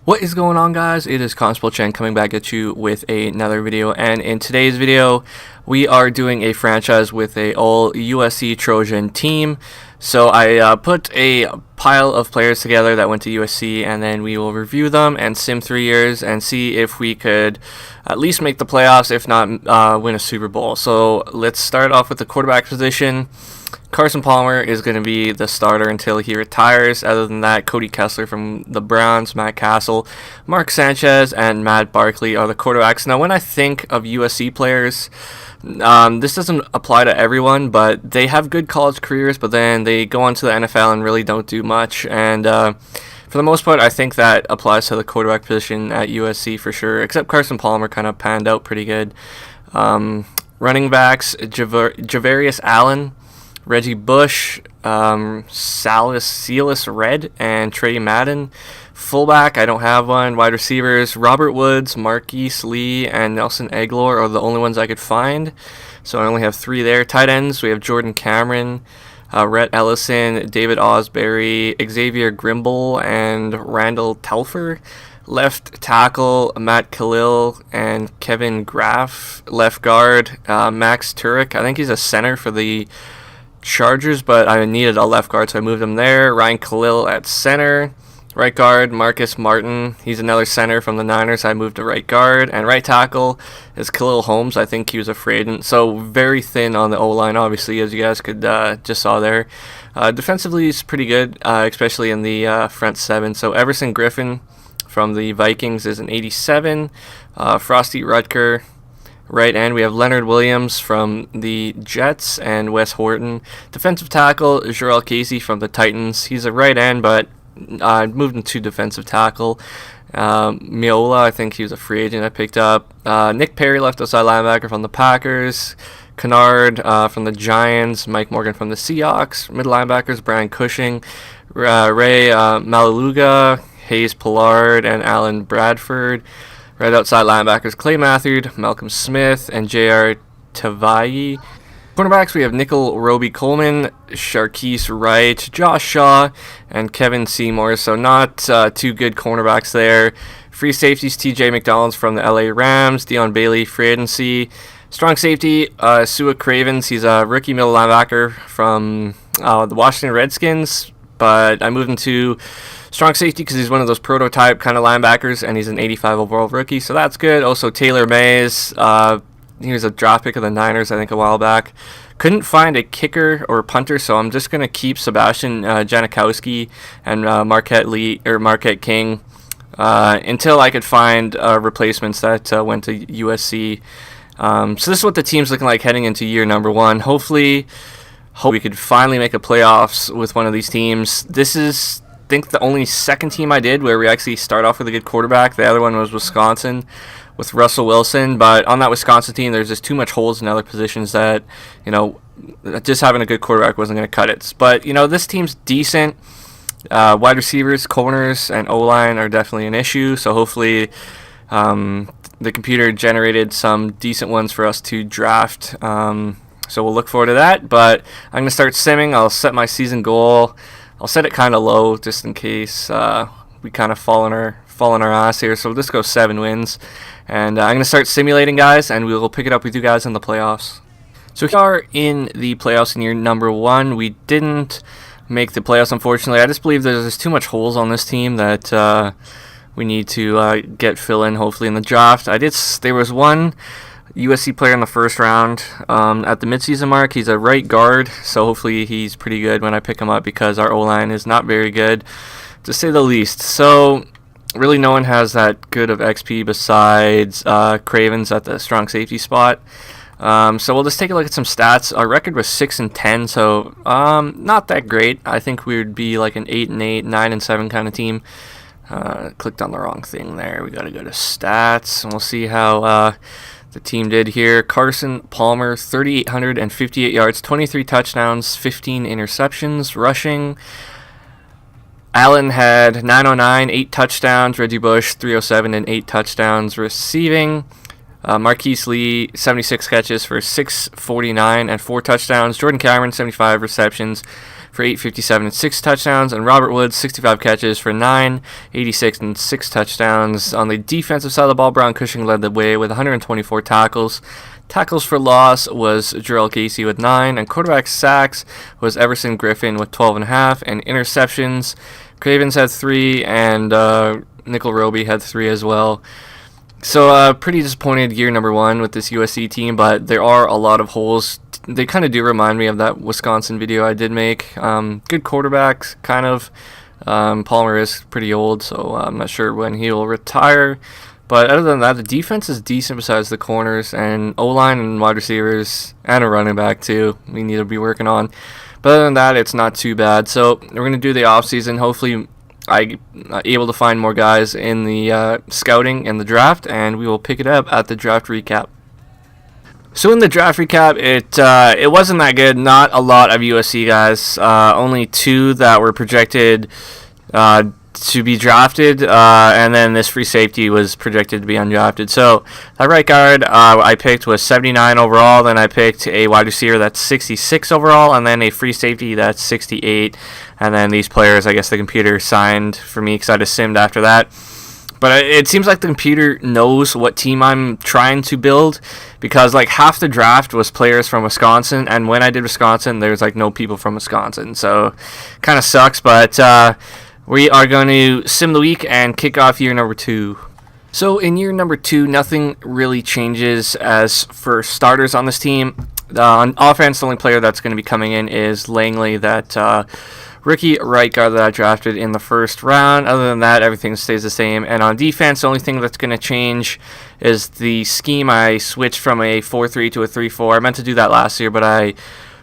What is going on, guys? It is Constable Chen coming back at you with another video, and in today's video we are doing a franchise with a all USC Trojan team. So I put a pile of players together that went to USC, and then we will review them and sim 3 years and see if we could at least make the playoffs, if not win a Super Bowl. So let's start off with the quarterback position. Carson Palmer is going to be the starter until he retires. Other than that, Cody Kessler from the Browns, Matt Castle, Mark Sanchez, and Matt Barkley are the quarterbacks. Now, when I think of USC players, this doesn't apply to everyone, but they have good college careers, but then they go on to the NFL and really don't do much. And for the most part, I think that applies to the quarterback position at USC for sure, except Carson Palmer kind of panned out pretty good. Running backs, Javarius Allen, Reggie Bush, Silas Red, and Trey Madden. Fullback, I don't have one. Wide receivers, Robert Woods, Marquise Lee, and Nelson Aguilar are the only ones I could find. So I only have 3 there. Tight ends, we have Jordan Cameron, Rhett Ellison, David Osbury, Xavier Grimble, and Randall Telfer. Left tackle, Matt Khalil and Kevin Graff. Left guard, Max Turek. I think he's a center for the Chargers, but I needed a left guard, so I moved him there. Ryan Khalil at center. Right guard, Marcus Martin. He's another center from the Niners. I moved to right guard. And right tackle is Khalil Holmes. I think he was a free agent. So very thin on the O-line, obviously, as you guys could just saw there. Defensively, he's pretty good, especially in the front 7. So Everson Griffin from the Vikings is an 87. Frosty Rutger. Right end, we have Leonard Williams from the Jets and Wes Horton. Defensive tackle, Jarrell Casey from the Titans. He's a right end, but I moved him to defensive tackle. Miola, I think he was a free agent I picked up. Nick Perry, left outside linebacker from the Packers. Kennard from the Giants. Mike Morgan from the Seahawks. Middle linebackers, Brian Cushing, Ray Malaluga, Hayes Pollard, and Alan Bradford. Right outside linebackers, Clay Mathard, Malcolm Smith, and J.R. Tavai. Cornerbacks, we have Nickel Roby Coleman, Sharquise Wright, Josh Shaw, and Kevin Seymour. So not two good cornerbacks there. Free safeties, T.J. McDonald's from the L.A. Rams, Dion Bailey, free agency. Strong safety, Sua Cravens. He's a rookie middle linebacker from the Washington Redskins, but I moved him to strong safety because he's one of those prototype kind of linebackers, and he's an 85 overall rookie, so that's good. Also, Taylor Mays, he was a draft pick of the Niners, I think, a while back. Couldn't find a kicker or punter, so I'm just going to keep Sebastian Janikowski and Marquette King until I could find replacements that went to USC. So this is what the team's looking like heading into year number 1. Hopefully we could finally make a playoffs with one of these teams. This is, I think, the only second team I did where we actually start off with a good quarterback. The other one was Wisconsin with Russell Wilson, but on that Wisconsin team, there's just too much holes in other positions that, just having a good quarterback wasn't going to cut it. But, this team's decent. Wide receivers, corners, and O-line are definitely an issue, so hopefully the computer generated some decent ones for us to draft. So we'll look forward to that, but I'm going to start simming. I'll set my season goal. I'll set it kind of low just in case we kind of fall on our ass here. So we'll just go 7 wins. And I'm going to start simulating, guys, and we will pick it up with you guys in the playoffs. So we are in the playoffs in year number 1. We didn't make the playoffs, unfortunately. I just believe there's just too much holes on this team that we need to get fill in, hopefully, in the draft. There was one USC player in the first round at the midseason mark. He's a right guard, so hopefully he's pretty good when I pick him up because our O-line is not very good, to say the least. So really no one has that good of XP besides Cravens at the strong safety spot. So we'll just take a look at some stats. Our record was 6-10, so not that great. I think we would be like an 8-8, 9-7 kind of team. Clicked on the wrong thing there. We got to go to stats, and we'll see how the team did here. Carson Palmer, 3,858 yards, 23 touchdowns, 15 interceptions. Rushing, Allen had 909, 8 touchdowns. Reggie Bush, 307 and 8 touchdowns. Receiving, Marquise Lee, 76 catches for 649 and 4 touchdowns. Jordan Cameron, 75 receptions for 857 and 6 touchdowns, and Robert Woods 65 catches for 986 and 6 touchdowns. On the defensive side of the ball, Brown Cushing led the way with 124 tackles. Tackles for loss was Jarrell Casey with 9, and quarterback sacks was Everson Griffin with 12.5, and interceptions, Cravens had 3, and Nickel Roby had 3 as well. So pretty disappointed year number 1 with this USC team, but there are a lot of holes. They kind of do remind me of that Wisconsin video I did make. Good quarterbacks, kind of. Palmer is pretty old, so I'm not sure when he will retire. But other than that, the defense is decent besides the corners, and O-line and wide receivers, and a running back too, we need to be working on. But other than that, it's not too bad. So we're going to do the offseason. Hopefully I'm able to find more guys in the scouting and the draft, and we will pick it up at the draft recap. So in the draft recap, it wasn't that good. Not a lot of USC guys. Only 2 that were projected to be drafted, and then this free safety was projected to be undrafted. So that right guard I picked was 79 overall. Then I picked a wide receiver that's 66 overall, and then a free safety that's 68. And then these players, I guess the computer signed for me because I just simmed after that. But it seems like the computer knows what team I'm trying to build, because like half the draft was players from Wisconsin, and when I did Wisconsin, there's like no people from Wisconsin. So kind of sucks, but we are going to sim the week and kick off year number 2. So in year number 2, nothing really changes as for starters on this team. On offense, the only player that's going to be coming in is Langley, that rookie right guard that I drafted in the first round. Other than that, everything stays the same. And on defense, the only thing that's going to change is the scheme. I switched from a 4-3 to a 3-4. I meant to do that last year, but I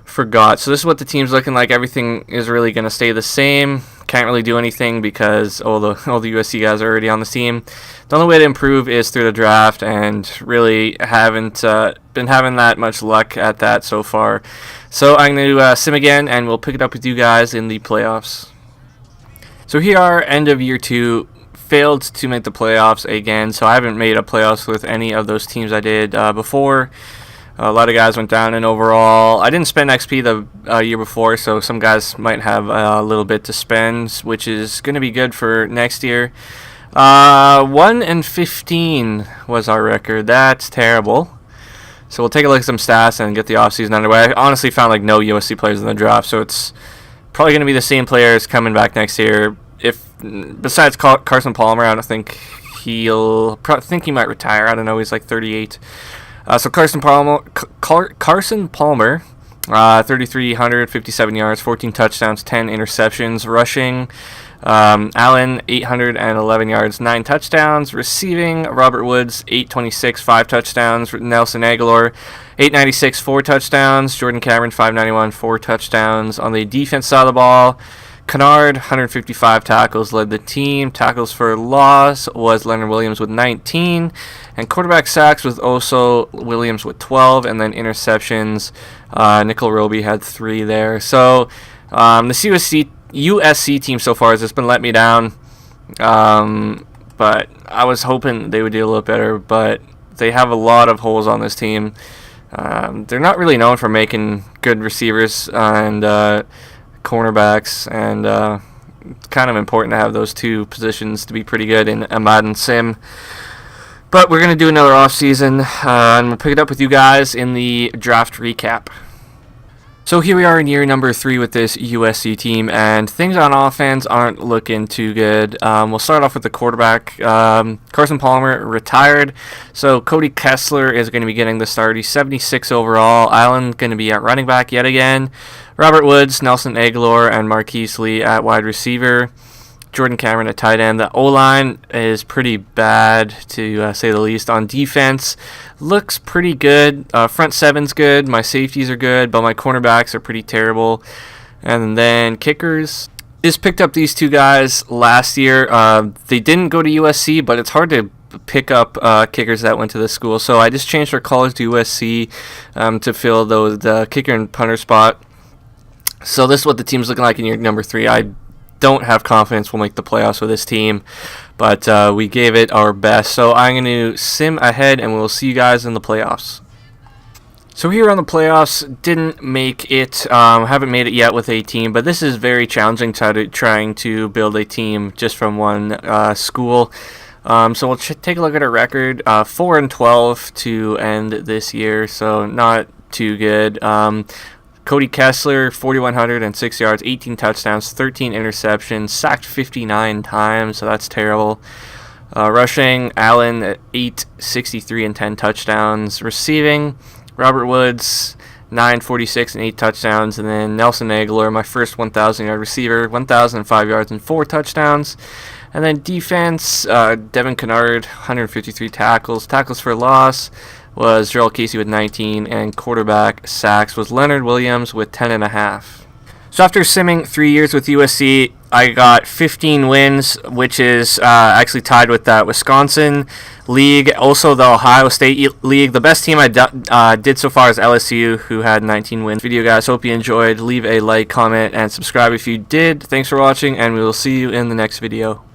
forgot. So this is what the team's looking like. Everything is really going to stay the same. Can't really do anything because all the USC guys are already on the team. The only way to improve is through the draft, and really haven't been having that much luck at that so far. So I'm going to sim again, and we'll pick it up with you guys in the playoffs. So here are end of year 2. Failed to make the playoffs again, so I haven't made a playoffs with any of those teams I did before. A lot of guys went down in overall. I didn't spend XP the year before, so some guys might have a little bit to spend, which is going to be good for next year. 1-15 was our record. That's terrible. So we'll take a look at some stats and get the offseason underway. I honestly found like no USC players in the draft, so it's probably going to be the same players coming back next year. If besides Carson Palmer, I don't think he might retire. I don't know. He's like 38. So Carson Palmer, 3,357 yards, 14 touchdowns, 10 interceptions. Rushing, Allen, 811 yards, 9 touchdowns. Receiving, Robert Woods, 826, 5 touchdowns. Nelson Aguilar, 896, 4 touchdowns. Jordan Cameron, 591, 4 touchdowns. On the defense side of the ball, Kennard, 155 tackles, led the team. Tackles for loss was Leonard Williams with 19. And quarterback sacks was also Williams with 12. And then interceptions, Nickel Roby had 3 there. So the USC team so far has just been letting me down. But I was hoping they would do a little better. But they have a lot of holes on this team. They're not really known for making good receivers and cornerbacks, and it's kind of important to have those 2 positions to be pretty good in a Madden sim. But we're going to do another offseason, and we'll pick it up with you guys in the draft recap. So here we are in year number 3 with this USC team, and things on offense aren't looking too good. We'll start off with the quarterback. Carson Palmer retired, so Cody Kessler is going to be getting the start. He's 76 overall. Allen going to be at running back yet again. Robert Woods, Nelson Aguilar, and Marquise Lee at wide receiver. Jordan Cameron at tight end. The O-line is pretty bad, to say the least. On defense, looks pretty good. Front seven's good. My safeties are good, but my cornerbacks are pretty terrible. And then kickers. Just picked up these 2 guys last year. They didn't go to USC, but it's hard to pick up kickers that went to this school. So I just changed our college to USC to fill the kicker and punter spot. So this is what the team's looking like in year number 3. I don't have confidence we'll make the playoffs with this team, but we gave it our best. So I'm going to sim ahead, and we'll see you guys in the playoffs. So here on the playoffs, didn't make it, haven't made it yet with a team, but this is very challenging trying to build a team just from one school. So we'll take a look at our record, 4-12 to end this year, so not too good. Cody Kessler, 4,106 yards, 18 touchdowns, 13 interceptions, sacked 59 times, so that's terrible. Rushing, Allen, 863 and 10 touchdowns. Receiving, Robert Woods, 946 and 8 touchdowns. And then Nelson Aguilar, my first 1,000-yard receiver, 1,005 yards and 4 touchdowns. And then defense, Devin Kennard, 153 tackles. Tackles for loss was Gerald Casey with 19. And quarterback sacks was Leonard Williams with 10.5. So after simming 3 years with USC, I got 15 wins, which is actually tied with that Wisconsin league, also the Ohio State league. The best team I did so far is LSU, who had 19 wins. Video, guys. Hope you enjoyed. Leave a like, comment, and subscribe if you did. Thanks for watching, and we will see you in the next video.